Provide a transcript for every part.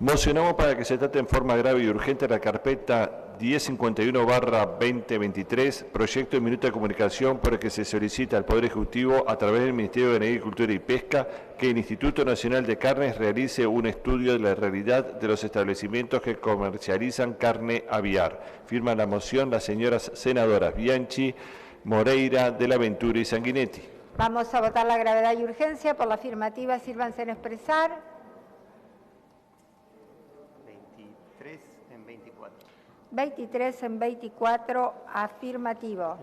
Mocionamos para que se trate en forma grave y urgente la carpeta 1051/2023, proyecto de minuta de comunicación por el que se solicita al Poder Ejecutivo, a través del Ministerio de Agricultura y Pesca, que el Instituto Nacional de Carnes realice un estudio de la realidad de los establecimientos que comercializan carne aviar. Firman la moción las señoras senadoras Bianchi, Moreira, de la Ventura y Sanguinetti. Vamos a votar la gravedad y urgencia. Por la afirmativa, sírvanse en expresar. 23 en 24, afirmativo.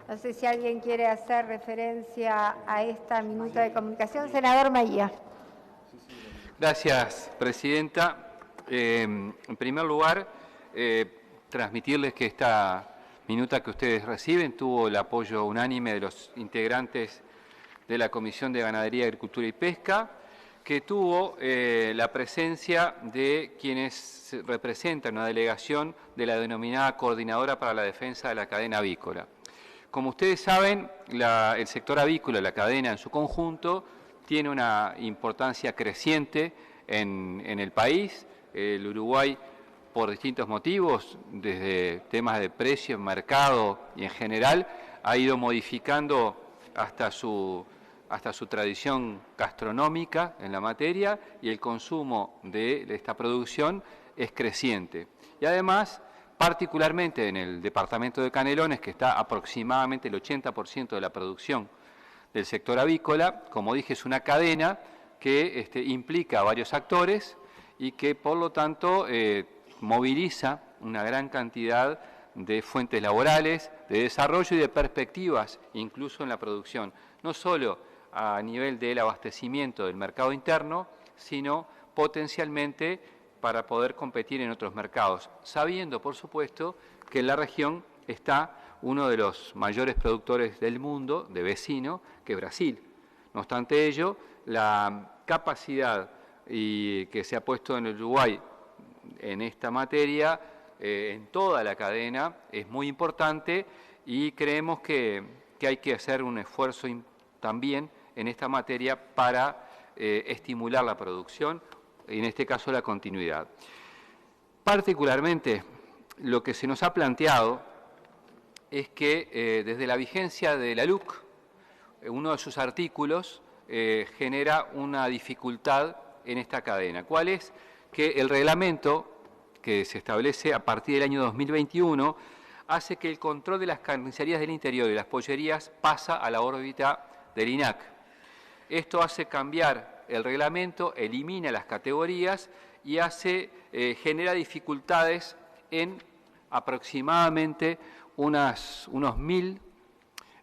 No sé si alguien quiere hacer referencia a esta minuta de comunicación. Senador Maía. Gracias, Presidenta. En primer lugar, transmitirles que esta minuta que ustedes reciben tuvo el apoyo unánime de los integrantes de la Comisión de Ganadería, Agricultura y Pesca, que tuvo la presencia de quienes representan una delegación de la denominada Coordinadora para la Defensa de la Cadena Avícola. Como ustedes saben, el sector avícola, la cadena en su conjunto, tiene una importancia creciente en el país. El Uruguay, por distintos motivos, desde temas de precio, mercado y en general, ha ido modificando hasta su tradición gastronómica en la materia, y el consumo de esta producción es creciente. Y además, particularmente en el departamento de Canelones, que está aproximadamente el 80% de la producción del sector avícola, como dije, es una cadena que implica a varios actores y que, por lo tanto, moviliza una gran cantidad de fuentes laborales, de desarrollo y de perspectivas, incluso en la producción, no solo a nivel del abastecimiento del mercado interno, sino potencialmente para poder competir en otros mercados, sabiendo, por supuesto, que en la región está uno de los mayores productores del mundo, de vecino, que es Brasil. No obstante ello, la capacidad que se ha puesto en el Uruguay en esta materia, en toda la cadena, es muy importante, y creemos que hay que hacer un esfuerzo también en esta materia para estimular la producción, y en este caso la continuidad. Particularmente, lo que se nos ha planteado es que desde la vigencia de la LUC, uno de sus artículos genera una dificultad en esta cadena. ¿Cuál es? Que el reglamento que se establece a partir del año 2021 hace que el control de las carnicerías del interior y las pollerías pasa a la órbita del INAC. Esto hace cambiar el reglamento, elimina las categorías y genera dificultades en aproximadamente unos 1000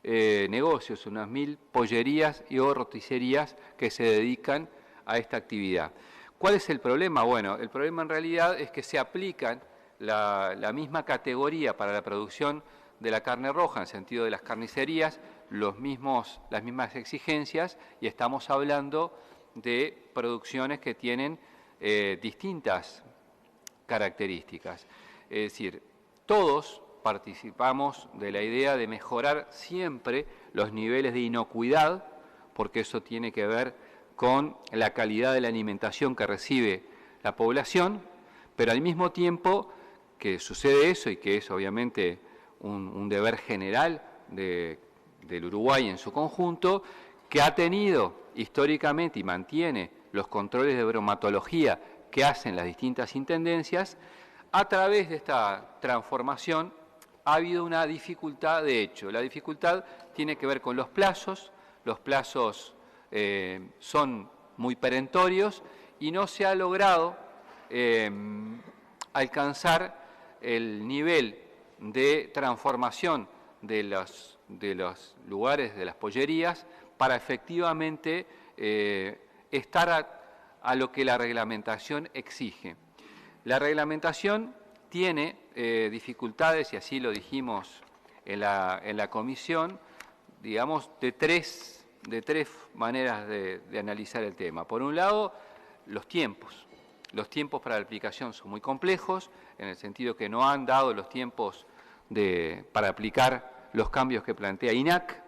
negocios, unas 1000 pollerías o roticerías que se dedican a esta actividad. ¿Cuál es el problema? Bueno, el problema en realidad es que se aplican la misma categoría para la producción de la carne roja, en el sentido de las carnicerías, las mismas exigencias, y estamos hablando de producciones que tienen distintas características. Es decir, todos participamos de la idea de mejorar siempre los niveles de inocuidad, porque eso tiene que ver con la calidad de la alimentación que recibe la población, pero al mismo tiempo que sucede eso, y que es obviamente un deber general del Uruguay en su conjunto, que ha tenido históricamente y mantiene los controles de bromatología que hacen las distintas intendencias, a través de esta transformación ha habido una dificultad de hecho. La dificultad tiene que ver con los plazos son muy perentorios y no se ha logrado alcanzar el nivel de transformación de los lugares, de las pollerías, para efectivamente estar a lo que la reglamentación exige. La reglamentación tiene dificultades, y así lo dijimos en la comisión, digamos, de tres maneras de analizar el tema. Por un lado, los tiempos. Los tiempos para la aplicación son muy complejos, en el sentido que no han dado los tiempos para aplicar los cambios que plantea INAC.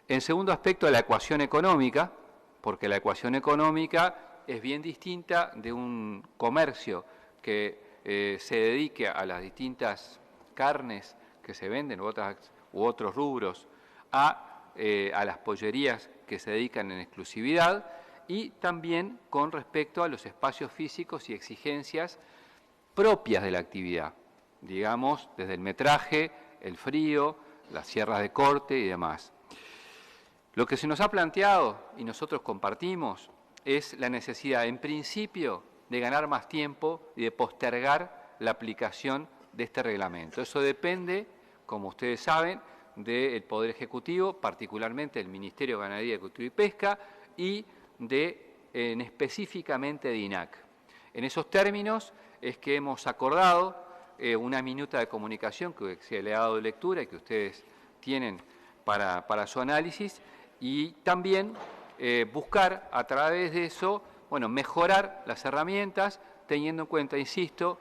En segundo aspecto, la ecuación económica, porque la ecuación económica es bien distinta de un comercio que se dedique a las distintas carnes que se venden u otros rubros, a las pollerías que se dedican en exclusividad, y también con respecto a los espacios físicos y exigencias propias de la actividad, digamos, desde el metraje, el frío, las sierras de corte y demás. Lo que se nos ha planteado, y nosotros compartimos, es la necesidad, en principio, de ganar más tiempo y de postergar la aplicación de este reglamento. Eso depende, como ustedes saben, del Poder Ejecutivo, particularmente del Ministerio de Ganadería, Agricultura y Pesca, y específicamente de INAC. En esos términos es que hemos acordado una minuta de comunicación que se le ha dado lectura y que ustedes tienen para su análisis, y también buscar a través de eso, bueno, mejorar las herramientas, teniendo en cuenta, insisto,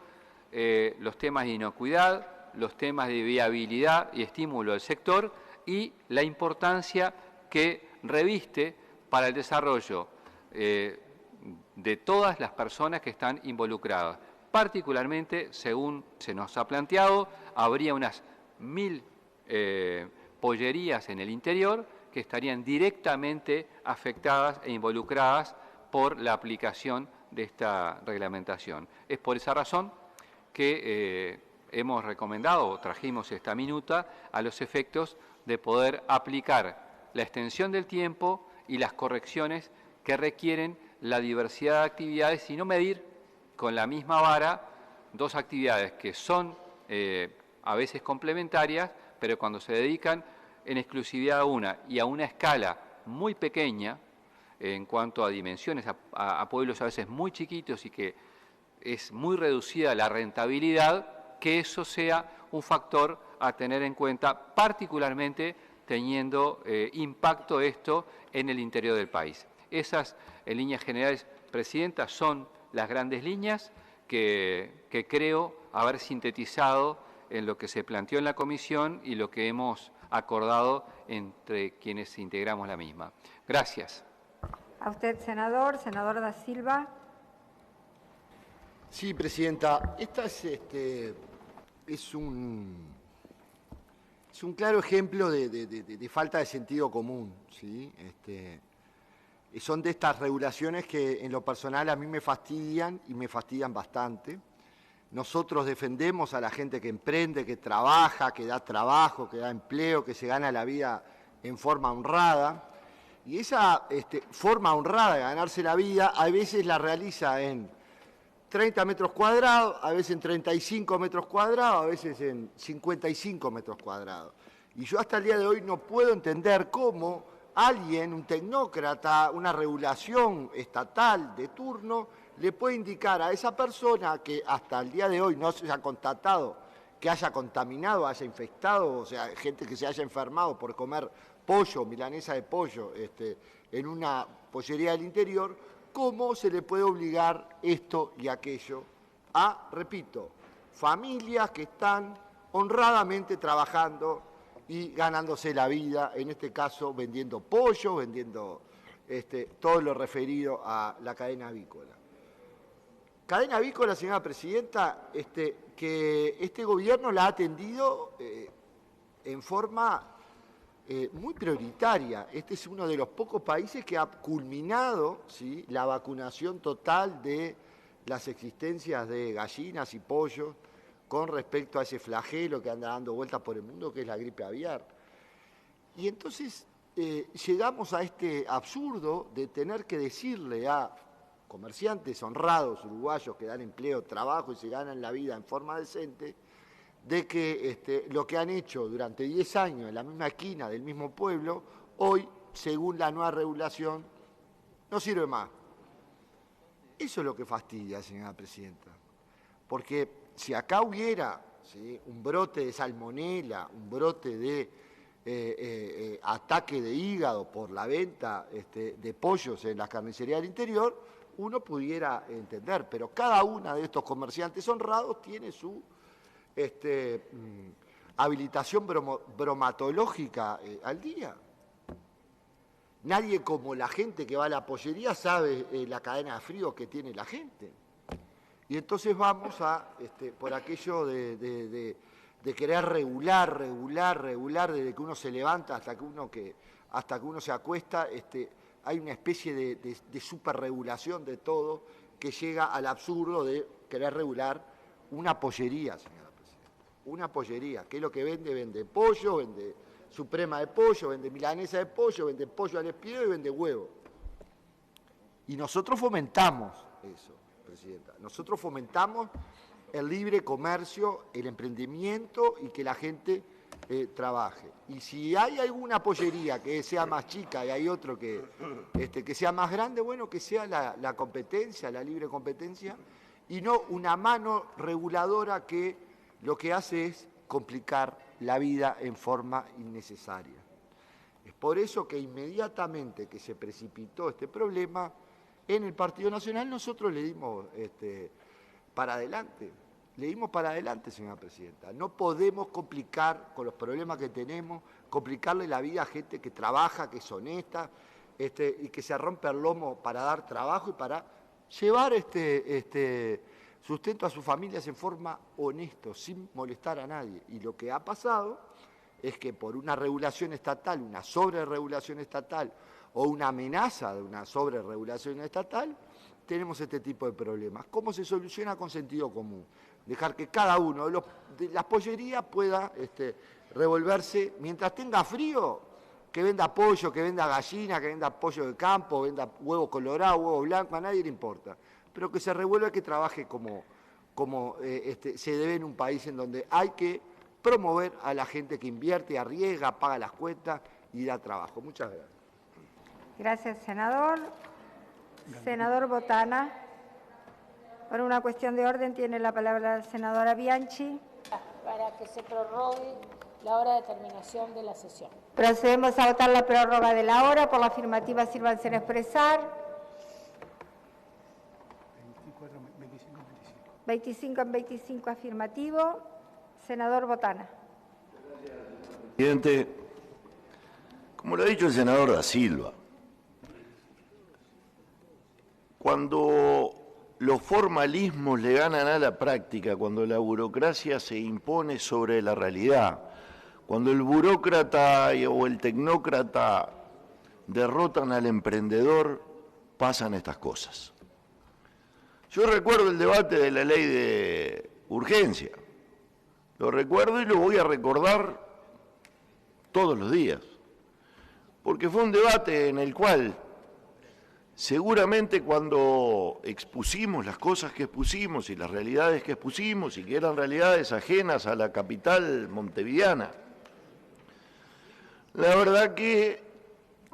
los temas de inocuidad, los temas de viabilidad y estímulo del sector, y la importancia que reviste para el desarrollo de todas las personas que están involucradas. Particularmente, según se nos ha planteado, habría unas 1000 pollerías en el interior que estarían directamente afectadas e involucradas por la aplicación de esta reglamentación. Es por esa razón que hemos recomendado o trajimos esta minuta a los efectos de poder aplicar la extensión del tiempo y las correcciones que requieren la diversidad de actividades, y no medir con la misma vara dos actividades que son a veces complementarias, pero cuando se dedican en exclusividad a una y a una escala muy pequeña en cuanto a dimensiones, a pueblos a veces muy chiquitos y que es muy reducida la rentabilidad, que eso sea un factor a tener en cuenta, particularmente teniendo impacto esto en el interior del país. Esas, en líneas generales, Presidenta, son las grandes líneas que creo haber sintetizado en lo que se planteó en la comisión y lo que hemos acordado entre quienes integramos la misma. Gracias. A usted, senador. Senador Da Silva. Sí, Presidenta. Esta es un claro ejemplo de falta de sentido común, ¿sí? Son de estas regulaciones que en lo personal a mí me fastidian y me fastidian bastante. Nosotros defendemos a la gente que emprende, que trabaja, que da trabajo, que da empleo, que se gana la vida en forma honrada. Y esa forma honrada de ganarse la vida a veces la realiza en 30 metros cuadrados, a veces en 35 metros cuadrados, a veces en 55 metros cuadrados. Y yo hasta el día de hoy no puedo entender cómo alguien, un tecnócrata, una regulación estatal de turno, le puede indicar a esa persona que hasta el día de hoy no se ha constatado que haya contaminado, haya infectado, o sea, gente que se haya enfermado por comer pollo, milanesa de pollo, en una pollería del interior, cómo se le puede obligar esto y aquello a, repito, familias que están honradamente trabajando y ganándose la vida, en este caso vendiendo pollo, vendiendo todo lo referido a la cadena avícola. Cadena avícola, señora Presidenta, que este gobierno la ha atendido en forma muy prioritaria. Este es uno de los pocos países que ha culminado, ¿sí?, la vacunación total de las existencias de gallinas y pollos con respecto a ese flagelo que anda dando vueltas por el mundo, que es la gripe aviar. Y entonces llegamos a este absurdo de tener que decirle a comerciantes honrados uruguayos que dan empleo, trabajo y se ganan la vida en forma decente, de que lo que han hecho durante 10 años en la misma esquina del mismo pueblo, hoy, según la nueva regulación, no sirve más. Eso es lo que fastidia, señora Presidenta, porque si acá hubiera, ¿sí?, un brote de salmonela, un brote de ataque de hígado por la venta de pollos en las carnicerías del interior, uno pudiera entender, pero cada uno de estos comerciantes honrados tiene su habilitación bromatológica al día. nadie como la gente que va a la pollería sabe la cadena de frío que tiene la gente. Y entonces vamos a, por aquello de querer regular, desde que uno se levanta hasta que uno se acuesta, hay una especie de superregulación de todo que llega al absurdo de querer regular una pollería, señora presidenta. Una pollería, que es lo que vende, vende pollo, vende suprema de pollo, vende milanesa de pollo, vende pollo al espiedo y vende huevo. Y nosotros fomentamos eso, presidenta. Nosotros fomentamos el libre comercio, el emprendimiento y que la gente trabaje. Y si hay alguna pollería que sea más chica y hay otro que sea más grande, bueno, que sea la competencia, la libre competencia, y no una mano reguladora que lo que hace es complicar la vida en forma innecesaria. Es por eso que inmediatamente que se precipitó este problema, en el Partido Nacional nosotros le dimos para adelante. Le dimos para adelante, señora presidenta. No podemos complicar con los problemas que tenemos, complicarle la vida a gente que trabaja, que es honesta, y que se rompe el lomo para dar trabajo y para llevar sustento a sus familias en forma honesta, sin molestar a nadie. Y lo que ha pasado es que por una regulación estatal, una sobreregulación estatal o una amenaza de una sobreregulación estatal, tenemos este tipo de problemas. ¿Cómo se soluciona? Con sentido común. Dejar que cada uno de las pollerías pueda revolverse, mientras tenga frío, que venda pollo, que venda gallina, que venda pollo de campo, venda huevo colorado, huevo blanco, a nadie le importa. Pero que se revuelva, que trabaje como se debe en un país en donde hay que promover a la gente que invierte, arriesga, paga las cuentas y da trabajo. Muchas gracias. Gracias, senador. Senador Botana. Por una cuestión de orden tiene la palabra la senadora Bianchi. Para que se prorrogue la hora de terminación de la sesión. Procedemos a votar la prórroga de la hora. Por la afirmativa, sírvanse en expresar. 25 en 25 afirmativo. Senador Botana. Presidente, como lo ha dicho el senador Da Silva, cuando los formalismos le ganan a la práctica, cuando la burocracia se impone sobre la realidad, cuando el burócrata o el tecnócrata derrotan al emprendedor, pasan estas cosas. Yo recuerdo el debate de la ley de urgencia. Lo recuerdo y lo voy a recordar todos los días, porque fue un debate en el cual seguramente cuando expusimos las cosas que expusimos y las realidades que expusimos y que eran realidades ajenas a la capital montevideana, la verdad que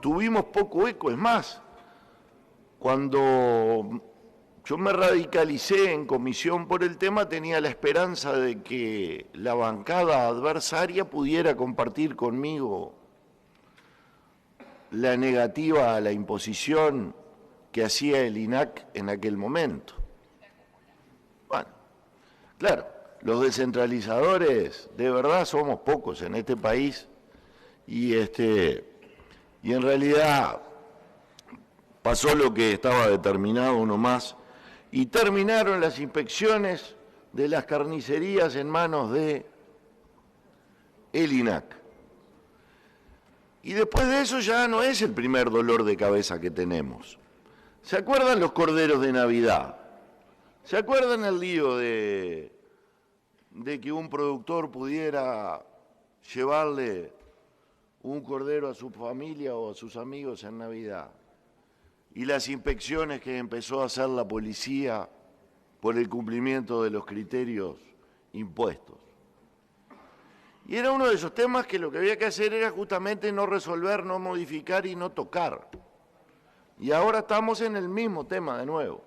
tuvimos poco eco. Es más, cuando yo me radicalicé en comisión por el tema, tenía la esperanza de que la bancada adversaria pudiera compartir conmigo la negativa a la imposición que hacía el INAC en aquel momento. Bueno, claro, los descentralizadores de verdad somos pocos en este país y en realidad pasó lo que estaba determinado nomás y terminaron las inspecciones de las carnicerías en manos de el INAC. Y después de eso ya no es el primer dolor de cabeza que tenemos. ¿Se acuerdan los corderos de Navidad? ¿Se acuerdan el lío de que un productor pudiera llevarle un cordero a su familia o a sus amigos en Navidad? Y las inspecciones que empezó a hacer la policía por el cumplimiento de los criterios impuestos. Y era uno de esos temas que lo que había que hacer era justamente no resolver, no modificar y no tocar. Y ahora estamos en el mismo tema de nuevo.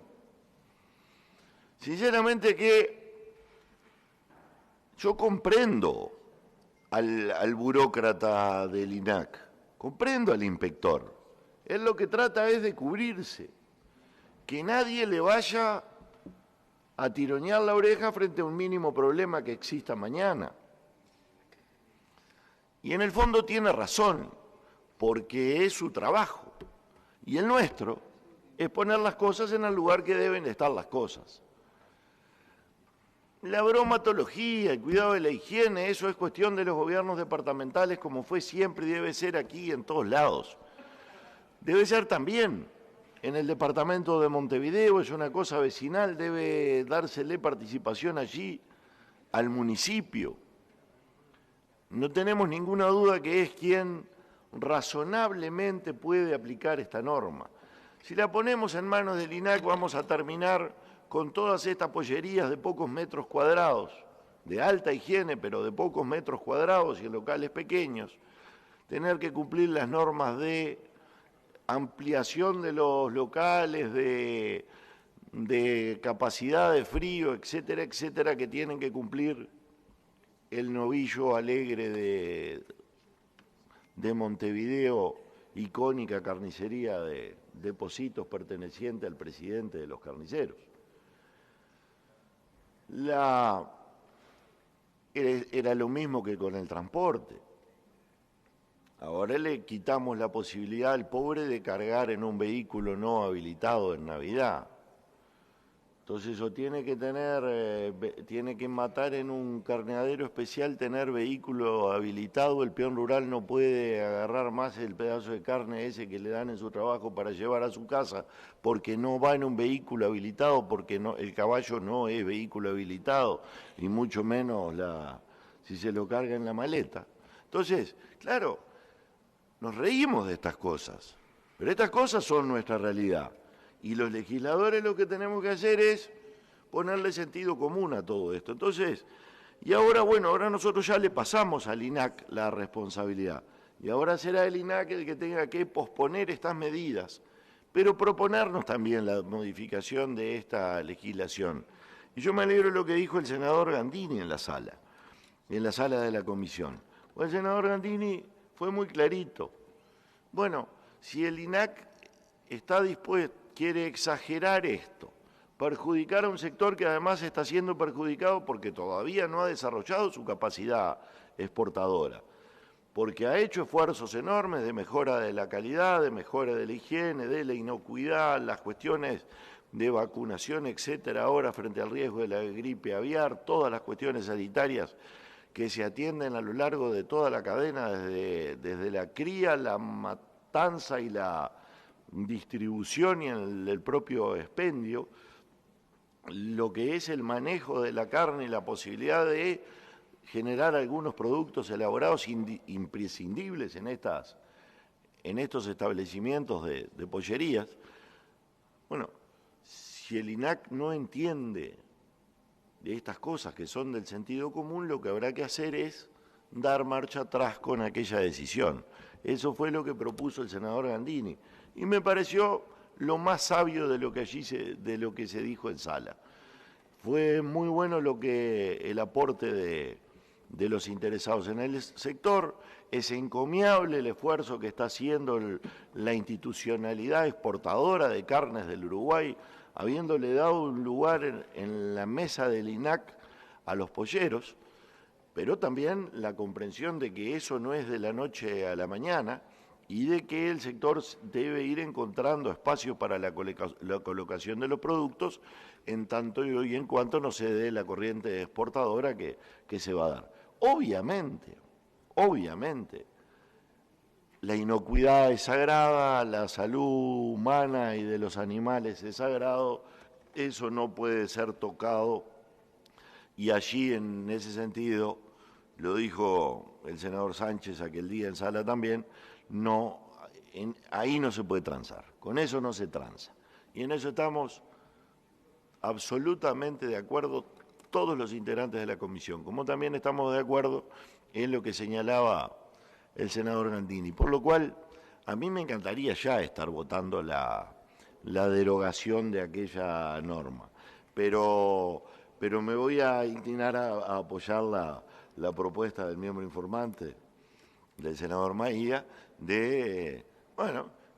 Sinceramente que yo comprendo al burócrata del INAC, comprendo al inspector. Él lo que trata es de cubrirse, que nadie le vaya a tironear la oreja frente a un mínimo problema que exista mañana. Y en el fondo tiene razón, porque es su trabajo. Y el nuestro es poner las cosas en el lugar que deben estar las cosas. La bromatología, el cuidado de la higiene, eso es cuestión de los gobiernos departamentales, como fue siempre y debe ser aquí en todos lados. Debe ser también en el departamento de Montevideo, es una cosa vecinal, debe dársele participación allí al municipio. No tenemos ninguna duda que es quien razonablemente puede aplicar esta norma. Si la ponemos en manos del INAC vamos a terminar con todas estas pollerías de pocos metros cuadrados, de alta higiene, pero de pocos metros cuadrados y en locales pequeños, tener que cumplir las normas de ampliación de los locales, de capacidad de frío, etcétera, etcétera, que tienen que cumplir el novillo alegre de Montevideo, icónica carnicería de Pocitos perteneciente al presidente de los carniceros. Era lo mismo que con el transporte. Ahora le quitamos la posibilidad al pobre de cargar en un vehículo no habilitado en Navidad. Entonces eso tiene que matar en un carneadero especial, tener vehículo habilitado, el peón rural no puede agarrar más el pedazo de carne ese que le dan en su trabajo para llevar a su casa, porque no va en un vehículo habilitado, porque el caballo no es vehículo habilitado, y mucho menos si se lo carga en la maleta. Entonces, claro, nos reímos de estas cosas, pero estas cosas son nuestra realidad. Y los legisladores lo que tenemos que hacer es ponerle sentido común a todo esto. Entonces, y ahora, bueno, ahora nosotros ya le pasamos al INAC la responsabilidad. Y ahora será el INAC el que tenga que posponer estas medidas, pero proponernos también la modificación de esta legislación. Y yo me alegro de lo que dijo el senador Gandini en la sala de la comisión. El senador Gandini fue muy clarito. Bueno, si el INAC está dispuesto, quiere exagerar esto, perjudicar a un sector que además está siendo perjudicado porque todavía no ha desarrollado su capacidad exportadora, porque ha hecho esfuerzos enormes de mejora de la calidad, de mejora de la higiene, de la inocuidad, las cuestiones de vacunación, etcétera, ahora frente al riesgo de la gripe aviar, todas las cuestiones sanitarias que se atienden a lo largo de toda la cadena, desde la cría, la matanza y la distribución y el propio expendio, lo que es el manejo de la carne y la posibilidad de generar algunos productos elaborados imprescindibles en estos establecimientos de pollerías. Bueno, si el INAC no entiende de estas cosas que son del sentido común, lo que habrá que hacer es dar marcha atrás con aquella decisión. Eso fue lo que propuso el senador Gandini. Y me pareció lo más sabio de lo que se dijo en sala. Fue muy bueno el aporte de los interesados en el sector. Es encomiable el esfuerzo que está haciendo la institucionalidad exportadora de carnes del Uruguay, habiéndole dado un lugar en la mesa del INAC a los polleros, pero también la comprensión de que eso no es de la noche a la mañana, y de que el sector debe ir encontrando espacios para la colocación de los productos en tanto y en cuanto no se dé la corriente exportadora que se va a dar. Obviamente, la inocuidad es sagrada, la salud humana y de los animales es sagrado, eso no puede ser tocado, y allí en ese sentido, lo dijo el senador Sánchez aquel día en sala también, ahí no se puede transar, con eso no se transa. Y en eso estamos absolutamente de acuerdo todos los integrantes de la comisión, como también estamos de acuerdo en lo que señalaba el senador Gandini, por lo cual a mí me encantaría ya estar votando la derogación de aquella norma, pero me voy a inclinar a apoyar la propuesta del miembro informante, del senador Maía, de,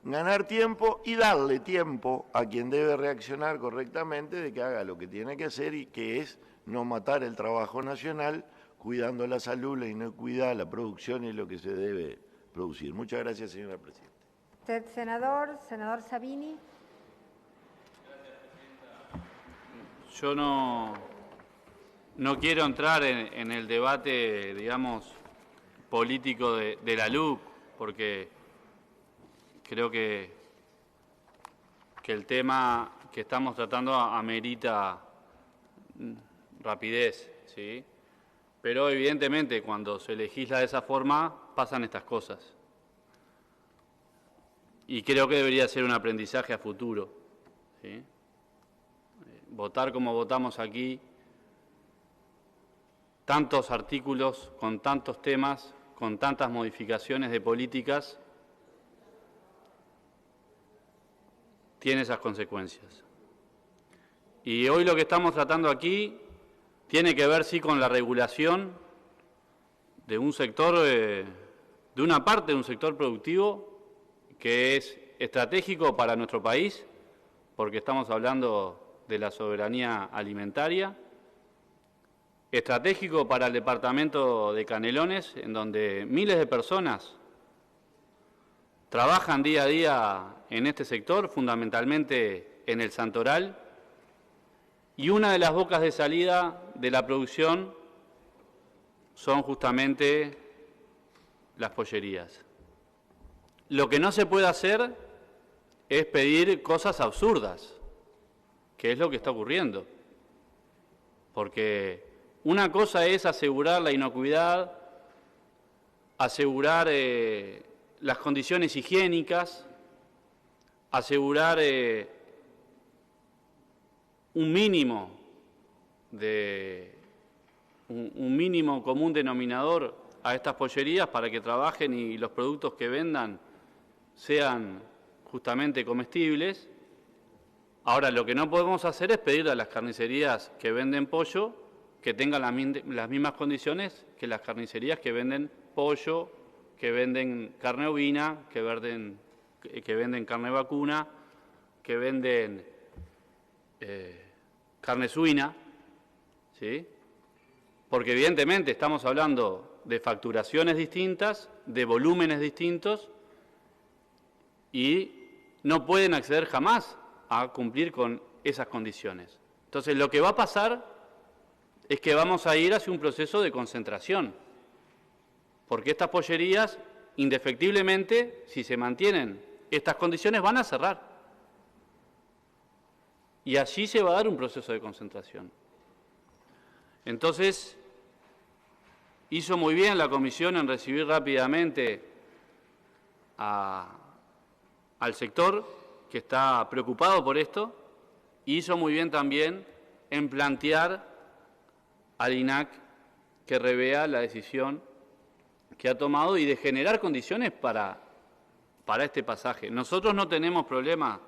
ganar tiempo y darle tiempo a quien debe reaccionar correctamente de que haga lo que tiene que hacer, y que es no matar el trabajo nacional, cuidando la salud, la inocuidad, la producción y lo que se debe producir. Muchas gracias, señora presidenta. Usted, senador Sabini. Yo no quiero entrar en el debate, digamos, político de la LUC, porque creo que el tema que estamos tratando amerita rapidez, ¿sí? Pero evidentemente cuando se legisla de esa forma pasan estas cosas. Y creo que debería ser un aprendizaje a futuro, ¿sí? Votar como votamos aquí, tantos artículos, con tantos temas, con tantas modificaciones de políticas, tiene esas consecuencias. Y hoy lo que estamos tratando aquí tiene que ver, sí, con la regulación de un sector, de una parte de un sector productivo que es estratégico para nuestro país, porque estamos hablando de la soberanía alimentaria, estratégico para el departamento de Canelones, en donde miles de personas trabajan día a día en este sector, fundamentalmente en el Santoral, y una de las bocas de salida de la producción son justamente las pollerías. Lo que no se puede hacer es pedir cosas absurdas, que es lo que está ocurriendo. Porque una cosa es asegurar la inocuidad, asegurar las condiciones higiénicas, asegurar un mínimo común denominador a estas pollerías para que trabajen y los productos que vendan sean justamente comestibles. Ahora, lo que no podemos hacer es pedirle a las carnicerías que venden pollo que tengan las mismas condiciones que las carnicerías que venden pollo, que venden carne ovina, que venden carne vacuna, que venden carne suina, ¿sí? Porque evidentemente estamos hablando de facturaciones distintas, de volúmenes distintos, y no pueden acceder jamás a cumplir con esas condiciones. Entonces, lo que va a pasar es que vamos a ir hacia un proceso de concentración, porque estas pollerías, indefectiblemente, si se mantienen estas condiciones, van a cerrar. Y allí se va a dar un proceso de concentración. Entonces, hizo muy bien la comisión en recibir rápidamente al sector que está preocupado por esto, y hizo muy bien también en plantear al INAC que revea la decisión que ha tomado y de generar condiciones para este pasaje. Nosotros no tenemos problema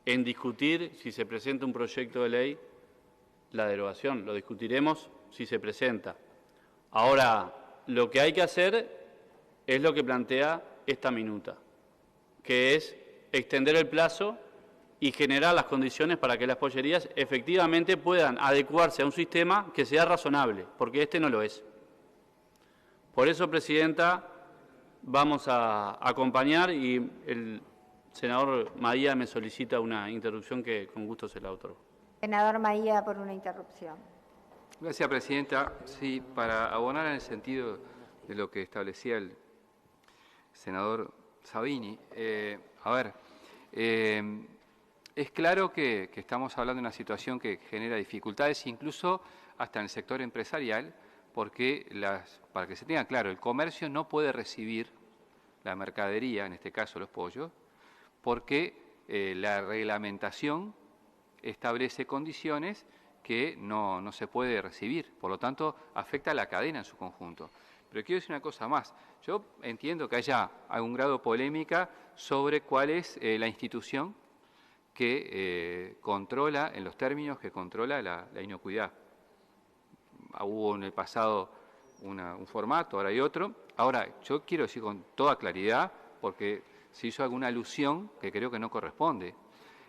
en discutir, si se presenta un proyecto de ley, la derogación. Lo discutiremos si se presenta. Ahora, lo que hay que hacer es lo que plantea esta minuta, que es extender el plazo y generar las condiciones para que las pollerías efectivamente puedan adecuarse a un sistema que sea razonable, porque este no lo es. Por eso, Presidenta, vamos a acompañar, y el senador Maía me solicita una interrupción que con gusto se la otorgo. Senador Maía, por una interrupción. Gracias, Presidenta. Sí, para abonar en el sentido de lo que establecía el senador Sabini, es claro que estamos hablando de una situación que genera dificultades, incluso hasta en el sector empresarial, porque, para que se tenga claro, el comercio no puede recibir la mercadería, en este caso los pollos, porque la reglamentación establece condiciones que no se puede recibir, por lo tanto afecta a la cadena en su conjunto. Pero quiero decir una cosa más, yo entiendo que haya algún grado de polémica sobre cuál es la institución que controla, en los términos que controla la inocuidad. Hubo en el pasado un formato, ahora hay otro. Ahora, yo quiero decir con toda claridad, porque se hizo alguna alusión que creo que no corresponde.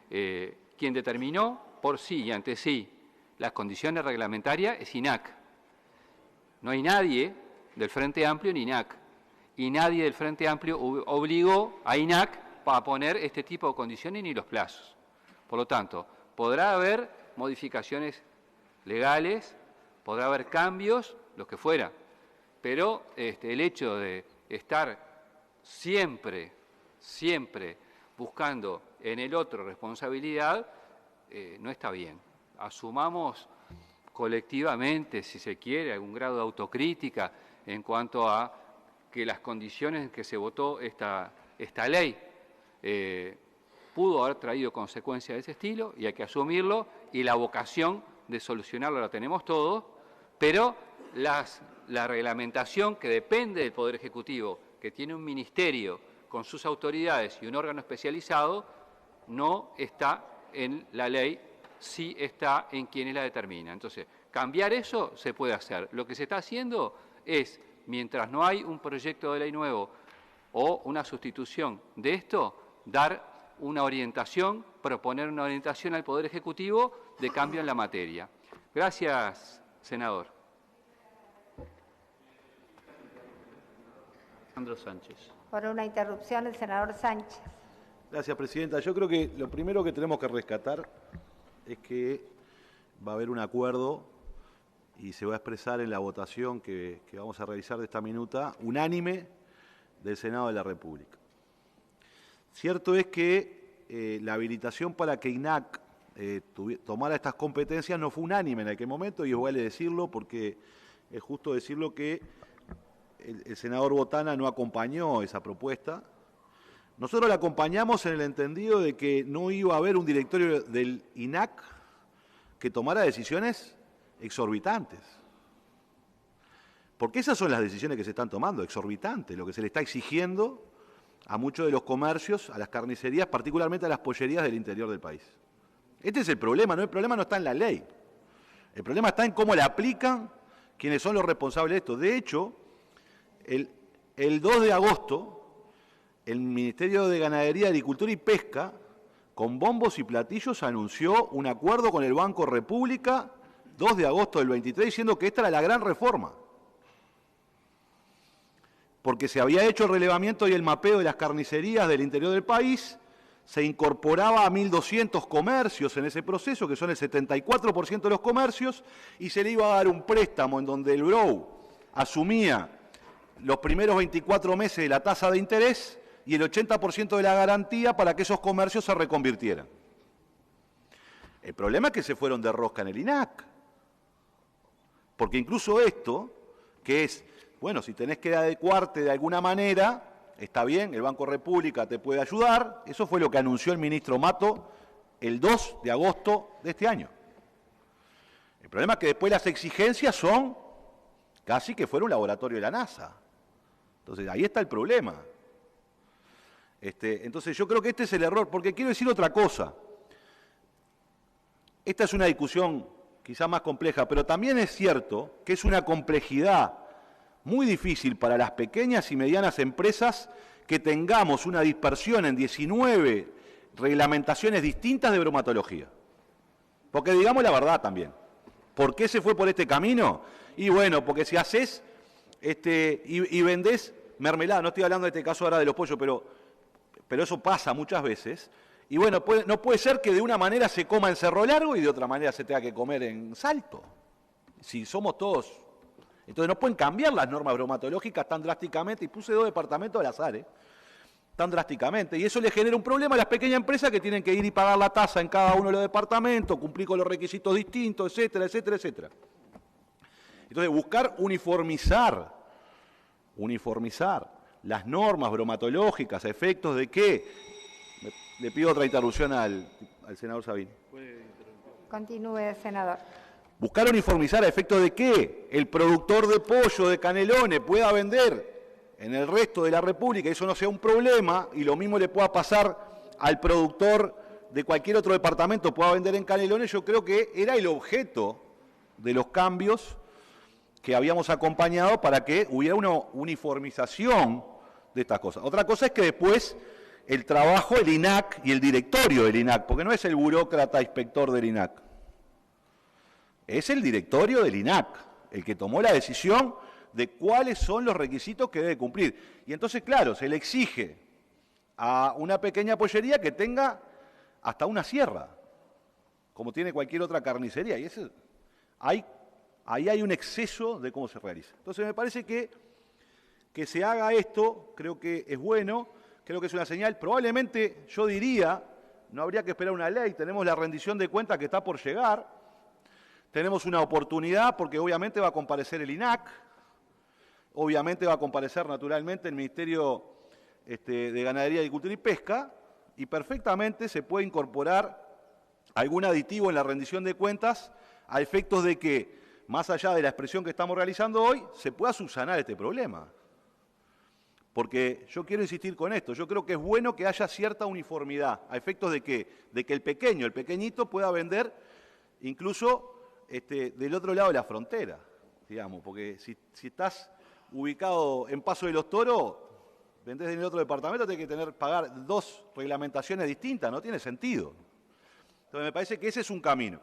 Quien determinó por sí y ante sí las condiciones reglamentarias es INAC. No hay nadie del Frente Amplio ni INAC. y nadie del Frente Amplio obligó a INAC a poner este tipo de condiciones ni los plazos. Por lo tanto, podrá haber modificaciones legales, podrá haber cambios, lo que fuera, pero el hecho de estar siempre buscando en el otro responsabilidad no está bien. Asumamos colectivamente, si se quiere, algún grado de autocrítica en cuanto a que las condiciones en que se votó esta ley pudo haber traído consecuencias de ese estilo y hay que asumirlo, y la vocación de solucionarlo la tenemos todos, pero la reglamentación que depende del Poder Ejecutivo, que tiene un ministerio con sus autoridades y un órgano especializado, no está en la ley, sí está en quienes la determinan. Entonces, cambiar eso se puede hacer. Lo que se está haciendo es, mientras no hay un proyecto de ley nuevo o una sustitución de esto, dar una orientación, proponer una orientación al Poder Ejecutivo de cambio en la materia. Gracias, senador. Alejandro Sánchez. Por una interrupción, el senador Sánchez. Gracias, presidenta. Yo creo que lo primero que tenemos que rescatar es que va a haber un acuerdo y se va a expresar en la votación que vamos a realizar de esta minuta, unánime del Senado de la República. Cierto es que la habilitación para que INAC tomara estas competencias no fue unánime en aquel momento, y es vale decirlo porque es justo decirlo que el senador Botana no acompañó esa propuesta. Nosotros la acompañamos en el entendido de que no iba a haber un directorio del INAC que tomara decisiones exorbitantes. Porque esas son las decisiones que se están tomando, exorbitantes, lo que se le está exigiendo a muchos de los comercios, a las carnicerías, particularmente a las pollerías del interior del país. Este es el problema, el problema no está en la ley. El problema está en cómo la aplican quienes son los responsables de esto. De hecho, el 2 de agosto, el Ministerio de Ganadería, Agricultura y Pesca, con bombos y platillos, anunció un acuerdo con el Banco República, 2 de agosto del 23, diciendo que esta era la gran reforma. Porque se había hecho el relevamiento y el mapeo de las carnicerías del interior del país, se incorporaba a 1.200 comercios en ese proceso, que son el 74% de los comercios, y se le iba a dar un préstamo en donde el BROU asumía los primeros 24 meses de la tasa de interés y el 80% de la garantía para que esos comercios se reconvirtieran. El problema es que se fueron de rosca en el INAC. Porque incluso esto, que es, bueno, si tenés que adecuarte de alguna manera, está bien, el Banco República te puede ayudar, eso fue lo que anunció el ministro Mato el 2 de agosto de este año. El problema es que después las exigencias son casi que fuera un laboratorio de la NASA. Entonces, ahí está el problema. Entonces, yo creo que este es el error, porque quiero decir otra cosa. Esta es una discusión quizá más compleja, pero también es cierto que es una complejidad muy difícil para las pequeñas y medianas empresas que tengamos una dispersión en 19 reglamentaciones distintas de bromatología. Porque digamos la verdad también. ¿Por qué se fue por este camino? Y bueno, porque si haces y vendés mermelada, no estoy hablando de este caso ahora de los pollos, pero eso pasa muchas veces, y bueno, no puede ser que de una manera se coma en Cerro Largo y de otra manera se tenga que comer en Salto. Si somos todos... Entonces no pueden cambiar las normas bromatológicas tan drásticamente, y puse 2 departamentos al azar, tan drásticamente, y eso le genera un problema a las pequeñas empresas que tienen que ir y pagar la tasa en cada uno de los departamentos, cumplir con los requisitos distintos, etcétera, etcétera, etcétera. Entonces buscar uniformizar las normas bromatológicas a efectos de que... Le pido otra interrupción al senador Sabini. Continúe, senador. Buscar uniformizar a efectos de que el productor de pollo de Canelones pueda vender en el resto de la República, y eso no sea un problema, y lo mismo le pueda pasar al productor de cualquier otro departamento, pueda vender en Canelones. Yo creo que era el objeto de los cambios que habíamos acompañado para que hubiera una uniformización de estas cosas. Otra cosa es que después el trabajo del INAC y el directorio del INAC, porque no es el burócrata inspector del INAC, es el directorio del INAC, el que tomó la decisión de cuáles son los requisitos que debe cumplir. Y entonces, claro, se le exige a una pequeña pollería que tenga hasta una sierra, como tiene cualquier otra carnicería. Y ahí hay un exceso de cómo se realiza. Entonces, me parece que se haga esto, creo que es bueno, creo que es una señal. Probablemente, yo diría, no habría que esperar una ley, tenemos la rendición de cuentas que está por llegar, tenemos una oportunidad porque obviamente va a comparecer el INAC, obviamente va a comparecer naturalmente el Ministerio de Ganadería, Agricultura y Pesca, y perfectamente se puede incorporar algún aditivo en la rendición de cuentas a efectos de que, más allá de la expresión que estamos realizando hoy, se pueda subsanar este problema. Porque yo quiero insistir con esto, yo creo que es bueno que haya cierta uniformidad, a efectos de que el pequeñito pueda vender incluso del otro lado de la frontera, digamos, porque si estás ubicado en Paso de los Toros, vendés en el otro departamento, tenés que pagar 2 reglamentaciones distintas, no tiene sentido. Entonces me parece que ese es un camino.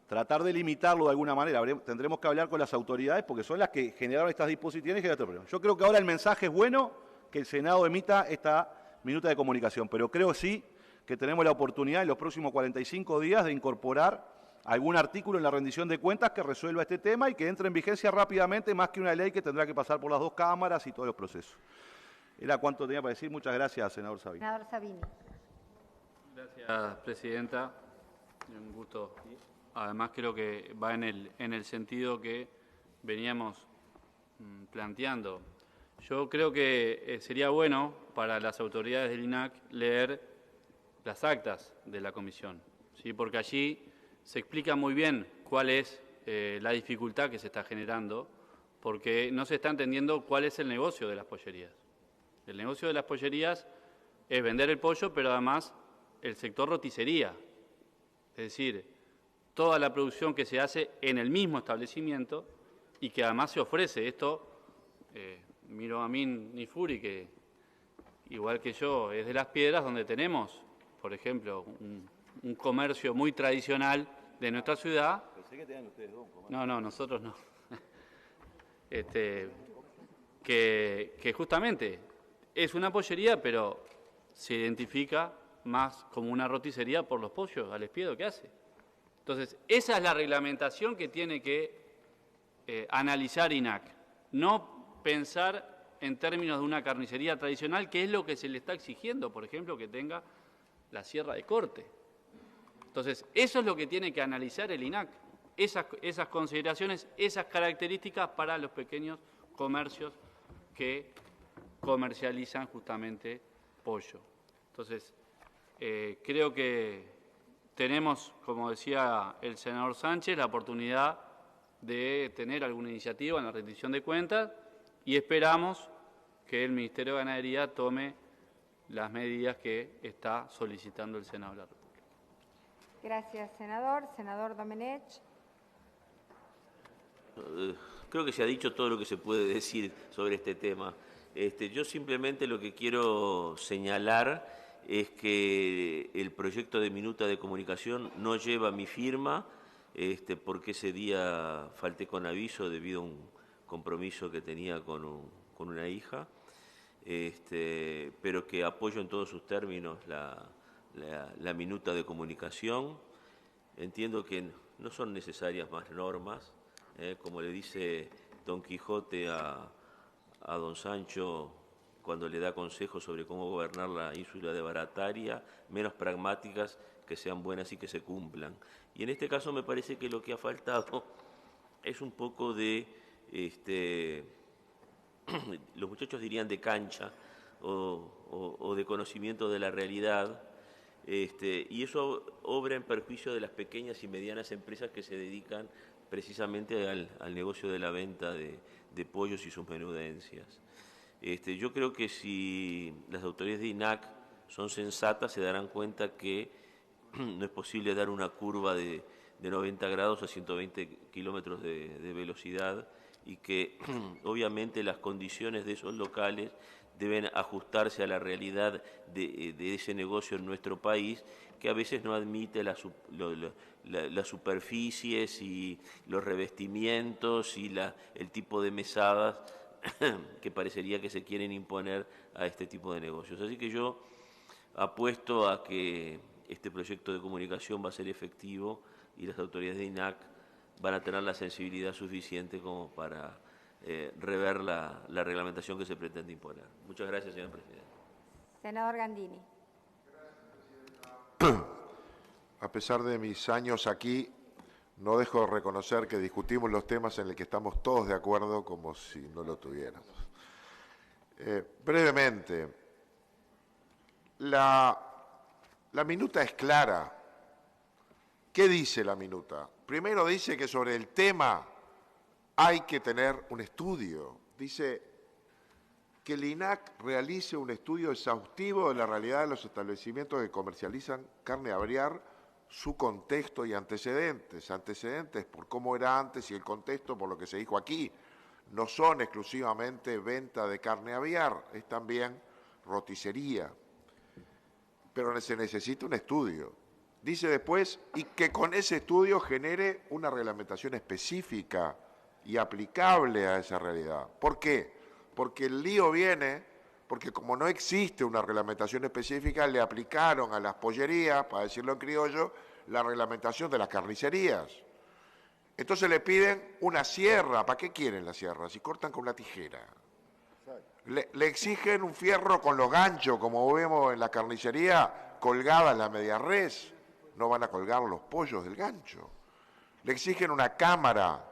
Tratar de limitarlo de alguna manera, tendremos que hablar con las autoridades porque son las que generaron estas disposiciones y generaron este problema. Yo creo que ahora el mensaje es bueno, que el Senado emita esta minuta de comunicación, pero creo sí que tenemos la oportunidad en los próximos 45 días de incorporar algún artículo en la rendición de cuentas que resuelva este tema y que entre en vigencia rápidamente, más que una ley que tendrá que pasar por las 2 cámaras y todos los procesos. Era cuanto tenía para decir. Muchas gracias, senador Sabini. Senador Sabini. Gracias, presidenta. Un gusto. Además, creo que va en el sentido que veníamos planteando. Yo creo que sería bueno para las autoridades del INAC leer las actas de la comisión, ¿sí? Porque allí se explica muy bien cuál es la dificultad que se está generando, porque no se está entendiendo cuál es el negocio de las pollerías. El negocio de las pollerías es vender el pollo, pero además el sector roticería, es decir, toda la producción que se hace en el mismo establecimiento y que además se ofrece. Esto, miro a Min Nifuri, que igual que yo es de Las Piedras, donde tenemos, por ejemplo, un comercio muy tradicional de nuestra ciudad. Pensé que tenían ustedes 2. No, nosotros no. Que justamente es una pollería, pero se identifica más como una roticería por los pollos al espiedo que hace. Entonces, esa es la reglamentación que tiene que analizar INAC. No pensar en términos de una carnicería tradicional, que es lo que se le está exigiendo, por ejemplo, que tenga la sierra de corte. Entonces, eso es lo que tiene que analizar el INAC, esas consideraciones, esas características para los pequeños comercios que comercializan justamente pollo. Entonces, creo que tenemos, como decía el senador Sánchez, la oportunidad de tener alguna iniciativa en la rendición de cuentas y esperamos que el Ministerio de Ganadería tome las medidas que está solicitando el Senado de la República. Gracias, senador. Senador Domenech. Creo que se ha dicho todo lo que se puede decir sobre este tema. Yo simplemente lo que quiero señalar es que el proyecto de minuta de comunicación no lleva mi firma, porque ese día falté con aviso debido a un compromiso que tenía con una hija, pero que apoyo en todos sus términos la minuta de comunicación. Entiendo que no son necesarias más normas, como le dice Don Quijote a don Sancho cuando le da consejos sobre cómo gobernar la ínsula de Barataria, menos pragmáticas, que sean buenas y que se cumplan. Y en este caso me parece que lo que ha faltado es un poco de, los muchachos dirían de cancha o de conocimiento de la realidad, y eso obra en perjuicio de las pequeñas y medianas empresas que se dedican precisamente al negocio de la venta de pollos y sus menudencias. Yo creo que si las autoridades de INAC son sensatas, se darán cuenta que no es posible dar una curva de 90 grados a 120 kilómetros de velocidad y que obviamente las condiciones de esos locales deben ajustarse a la realidad de ese negocio en nuestro país, que a veces no admite las superficies y los revestimientos y el tipo de mesadas que parecería que se quieren imponer a este tipo de negocios. Así que yo apuesto a que este proyecto de comunicación va a ser efectivo y las autoridades de INAC van a tener la sensibilidad suficiente como para rever la reglamentación que se pretende imponer. Muchas gracias, señor presidente. Senador Gandini. A pesar de mis años aquí, no dejo de reconocer que discutimos los temas en los que estamos todos de acuerdo como si no lo tuviéramos. Brevemente, la minuta es clara. ¿Qué dice la minuta? Primero dice que sobre el tema hay que tener un estudio. Dice que el INAC realice un estudio exhaustivo de la realidad de los establecimientos que comercializan carne aviar, su contexto y antecedentes. Antecedentes por cómo era antes y el contexto por lo que se dijo aquí. No son exclusivamente venta de carne aviar, es también roticería. Pero se necesita un estudio. Dice después, y que con ese estudio genere una reglamentación específica y aplicable a esa realidad. ¿Por qué? Porque el lío viene, porque como no existe una reglamentación específica, le aplicaron a las pollerías, para decirlo en criollo, la reglamentación de las carnicerías. Entonces le piden una sierra. ¿Para qué quieren la sierra? Si cortan con una tijera. Le exigen un fierro con los ganchos, como vemos en la carnicería, colgada en la media res. No van a colgar los pollos del gancho. Le exigen una cámara,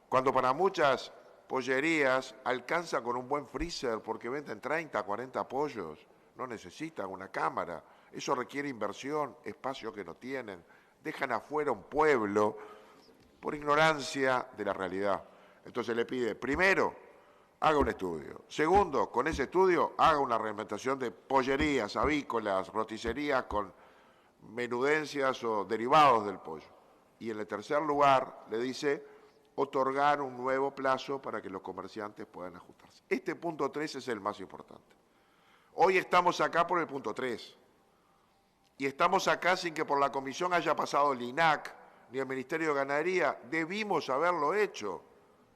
cuando para muchas pollerías alcanza con un buen freezer porque venden 30, 40 pollos. No necesitan una cámara. Eso requiere inversión, espacio que no tienen. Dejan afuera un pueblo por ignorancia de la realidad. Entonces le pide, primero, haga un estudio. Segundo, con ese estudio, haga una reglamentación de pollerías, avícolas, roticerías con menudencias o derivados del pollo. Y en el tercer lugar, le dice, otorgar un nuevo plazo para que los comerciantes puedan ajustarse. Este punto 3 es el más importante. Hoy estamos acá por el punto 3. Y estamos acá sin que por la comisión haya pasado el INAC ni el Ministerio de Ganadería. Debimos haberlo hecho.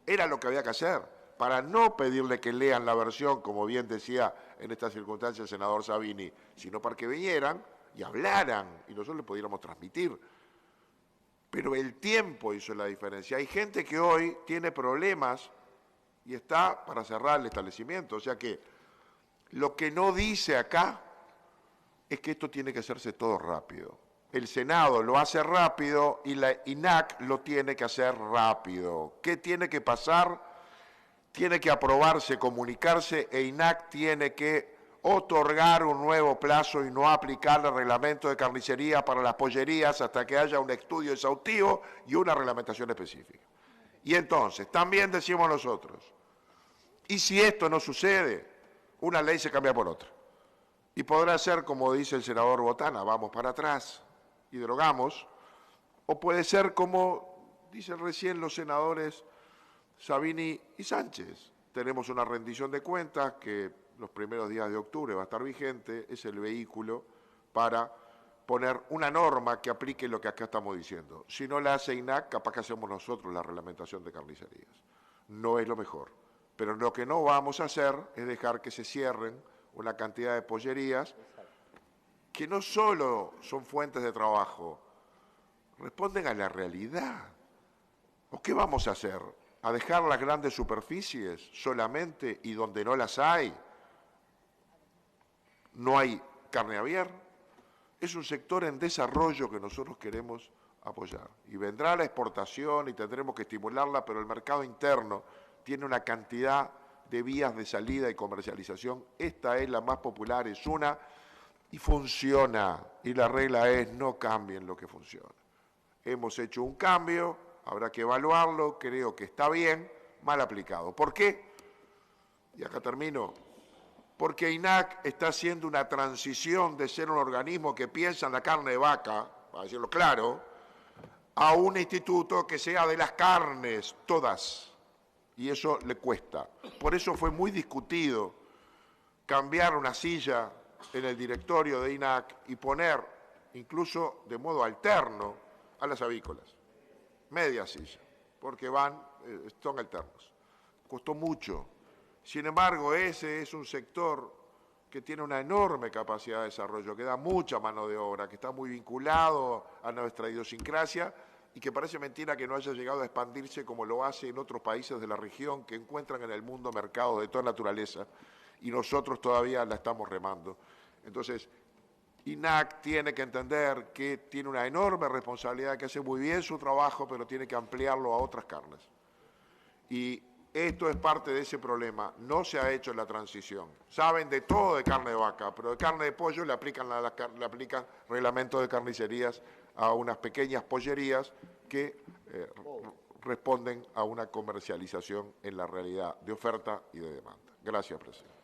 Era lo que había que hacer, para no pedirle que lean la versión, como bien decía en esta circunstancia el senador Sabini, sino para que vinieran y hablaran y nosotros le pudiéramos transmitir. Pero el tiempo hizo la diferencia. Hay gente que hoy tiene problemas y está para cerrar el establecimiento. O sea que lo que no dice acá es que esto tiene que hacerse todo rápido. El Senado lo hace rápido y la INAC lo tiene que hacer rápido. ¿Qué tiene que pasar? Tiene que aprobarse, comunicarse e INAC tiene que otorgar un nuevo plazo y no aplicar el reglamento de carnicería para las pollerías hasta que haya un estudio exhaustivo y una reglamentación específica. Y entonces, también decimos nosotros, y si esto no sucede, una ley se cambia por otra. Y podrá ser, como dice el senador Botana, vamos para atrás y derogamos, o puede ser como dicen recién los senadores Sabini y Sánchez. Tenemos una rendición de cuentas que los primeros días de octubre va a estar vigente, es el vehículo para poner una norma que aplique lo que acá estamos diciendo. Si no la hace INAC, capaz que hacemos nosotros la reglamentación de carnicerías. No es lo mejor. Pero lo que no vamos a hacer es dejar que se cierren una cantidad de pollerías que no solo son fuentes de trabajo, responden a la realidad. ¿O qué vamos a hacer? ¿A dejar las grandes superficies solamente y donde no las hay? ¿No hay carne aviar? Es un sector en desarrollo que nosotros queremos apoyar. Y vendrá la exportación y tendremos que estimularla, pero el mercado interno tiene una cantidad de vías de salida y comercialización. Esta es la más popular, es una, y funciona. Y la regla es no cambien lo que funciona. Hemos hecho un cambio, habrá que evaluarlo, creo que está bien, mal aplicado. ¿Por qué? Y acá termino. Porque INAC está haciendo una transición de ser un organismo que piensa en la carne de vaca, para decirlo claro, a un instituto que sea de las carnes, todas. Y eso le cuesta. Por eso fue muy discutido cambiar una silla en el directorio de INAC y poner, incluso de modo alterno, a las avícolas. Media silla, porque son alternos. Costó mucho. Sin embargo, ese es un sector que tiene una enorme capacidad de desarrollo, que da mucha mano de obra, que está muy vinculado a nuestra idiosincrasia y que parece mentira que no haya llegado a expandirse como lo hace en otros países de la región que encuentran en el mundo mercados de toda naturaleza y nosotros todavía la estamos remando. Entonces, INAC tiene que entender que tiene una enorme responsabilidad, que hace muy bien su trabajo, pero tiene que ampliarlo a otras carnes. Y esto es parte de ese problema. No se ha hecho la transición. Saben de todo de carne de vaca, pero de carne de pollo le aplican reglamento de carnicerías a unas pequeñas pollerías que responden a una comercialización en la realidad de oferta y de demanda. Gracias, presidente.